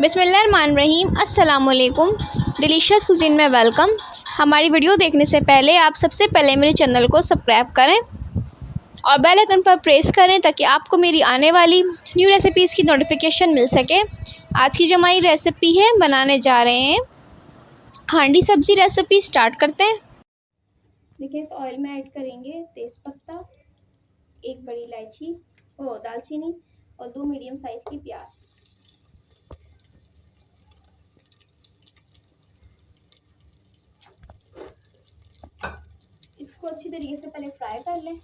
बिस्मिल्लाहिर्रहमानिर्रहीम। अस्सलाम वालेकुम। डिलीशियस कुज़ीन में वेलकम। हमारी वीडियो देखने से पहले आप सबसे पहले मेरे चैनल को सब्सक्राइब करें और बेल आइकन पर प्रेस करें ताकि आपको मेरी आने वाली न्यू रेसिपीज़ की नोटिफिकेशन मिल सके। आज की जो हमारी रेसिपी है, बनाने जा रहे हैं हांडी सब्ज़ी रेसिपी। स्टार्ट करते हैं। देखिए, इस ऑयल में ऐड करेंगे तेज़पत्ता, एक बड़ी इलायची और दालचीनी और 2 मीडियम साइज़ की प्याज। इसको अच्छी तरीके से पहले फ्राई कर लें।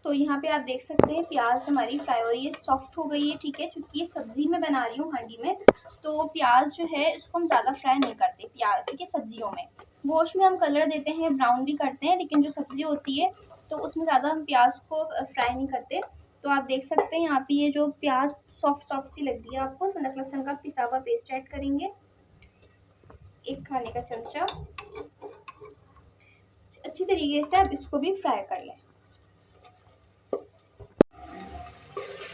तो यहाँ पे आप देख सकते हैं प्याज हमारी फ्राई हो रही है, सॉफ्ट हो गई है। ठीक है, क्योंकि ये सब्जी में बना रही हूँ हांडी में, तो प्याज जो है उसको हम ज़्यादा फ्राई नहीं करते प्याज। ठीक है, सब्जियों में गोश्त में हम कलर देते हैं, ब्राउन भी करते हैं, लेकिन जो सब्जी होती है तो उसमें ज़्यादा हम प्याज को फ्राई नहीं करते। तो आप देख सकते हैं यहाँ पे ये जो प्याज सॉफ्ट सी लग रही है आपको, अदरक लहसुन का पिसा हुआ पेस्ट ऐड करेंगे, 1 खाने का चमचा। अच्छी तरीके से आप इसको भी फ्राई कर लें।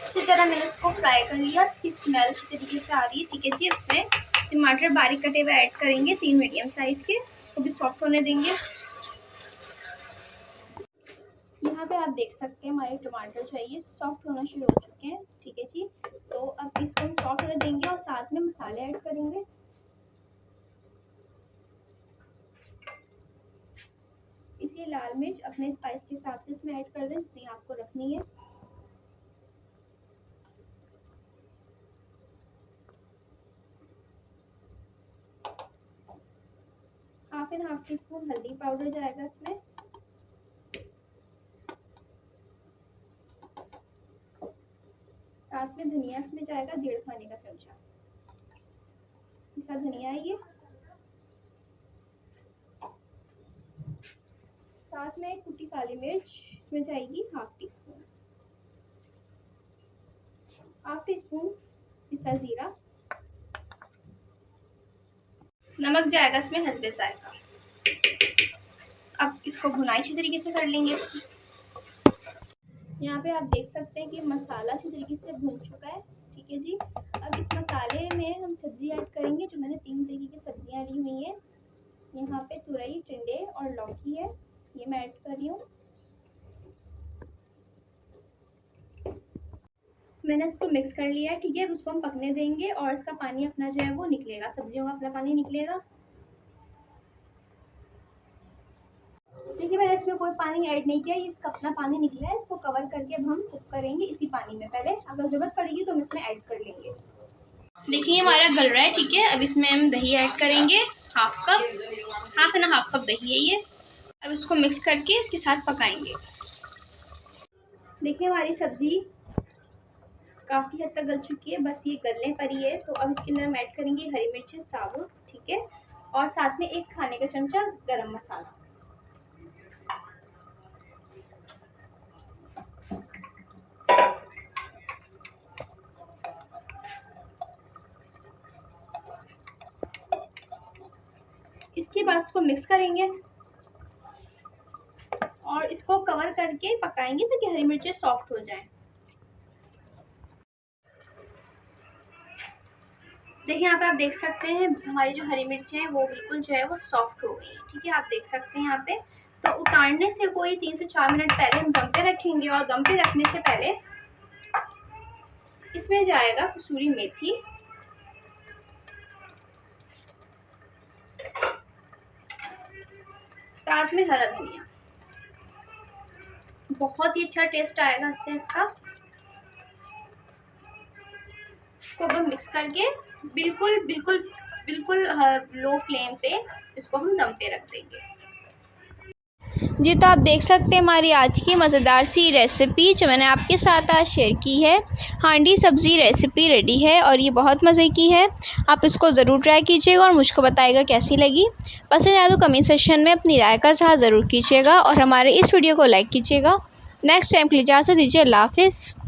इसी तरह मैंने उसको फ्राई कर लिया, इसकी स्मेल अच्छी तरीके से आ रही है। ठीक है जी, इसमें टमाटर बारीक कटे हुए ऐड करेंगे, 3 मीडियम साइज के। इसको भी सॉफ्ट होने देंगे। यहाँ पे आप देख सकते हैं हमारे टमाटर जो है ये सॉफ्ट होना शुरू हो चुके हैं। ठीक है जी, तो अब इसको हम सॉफ्ट होने देंगे और साथ में मसाले ऐड करेंगे। इसी लाल मिर्च अपने स्पाइस के हिसाब से इसमें ऐड कर दें जितनी आपको रखनी है। हाफ टी स्पून हल्दी पाउडर जाएगा इसमें। साथ में धनिया इसमें जाएगा 1.5 खाने का चमचा। पिसा धनिया है ये। साथ में एक कुटी काली मिर्च इसमें जाएगी हाफ टी स्पून पिसा जीरा। नमक जाएगा इसमें हस्बे जायका। अब इसको भुनाई अच्छी तरीके से कर लेंगे। यहाँ पे आप देख सकते हैं कि मसाला अच्छी तरीके से भुन चुका है। ठीक है जी, अब इस मसाले में हम सब्जी ऐड करेंगे। जो मैंने 3 तरीके की सब्जियां ली हुई हैं, यहाँ पे तुरई, टिंडे और लौकी है, ये मैं ऐड कर रही हूँ। मैंने इसको मिक्स कर लिया है। ठीक है, उसको हम पकने देंगे और इसका पानी अपना जो है वो निकलेगा, सब्जियों का अपना पानी निकलेगा। देखिए, मैंने इसमें कोई पानी ऐड नहीं किया, इसका अपना पानी निकला है। इसको कवर करके अब हम कुक करेंगे इसी पानी में। पहले अगर जरूरत पड़ेगी तो हम इसमें ऐड कर लेंगे। देखिए, हमारा गल रहा है। ठीक है, अब इसमें हम दही ऐड करेंगे, हाफ कप दही है ये। अब इसको मिक्स करके इसके साथ पकाएंगे। देखिए, हमारी सब्जी काफ़ी हद तक गल चुकी है, बस ये गलने पर ही है। तो अब इसके अंदर हम ऐड करेंगे हरी मिर्ची साबुत। ठीक है, और साथ में 1 खाने का चमचा गरम मसाला। इसके बाद इसको मिक्स करेंगे और इसको कवर करके पकाएंगे ताकि हरी मिर्चें सॉफ्ट हो जाएं। देखिए, यहाँ पे आप देख सकते हैं हमारी जो हरी मिर्चें हैं वो बिल्कुल जो है वो सॉफ्ट हो गई है। ठीक है, आप देख सकते हैं यहाँ पे। तो उतारने से कोई 3 से 4 मिनट पहले हम दम पे रखेंगे, और दम पे रखने से पहले इसमें जाएगा कसूरी मेथी, साथ में हरा धनिया। बहुत ही अच्छा टेस्ट आएगा इससे इसका। इसको हम मिक्स करके बिल्कुल लो फ्लेम पे इसको हम दम पे रख देंगे। जी, तो आप देख सकते हैं हमारी आज की मज़ेदार सी रेसिपी जो मैंने आपके साथ आज शेयर की है। हांडी सब्ज़ी रेसिपी रेडी है और ये बहुत मज़े की है। आप इसको ज़रूर ट्राई कीजिएगा और मुझको बताइएगा कैसी लगी। पसंद आए तो कमेंट सेक्शन में अपनी राय का इज़हार ज़रूर कीजिएगा और हमारे इस वीडियो को लाइक कीजिएगा। नेक्स्ट टाइम के लिए इजाज़त दीजिए। अल्लाह हाफ़िज़।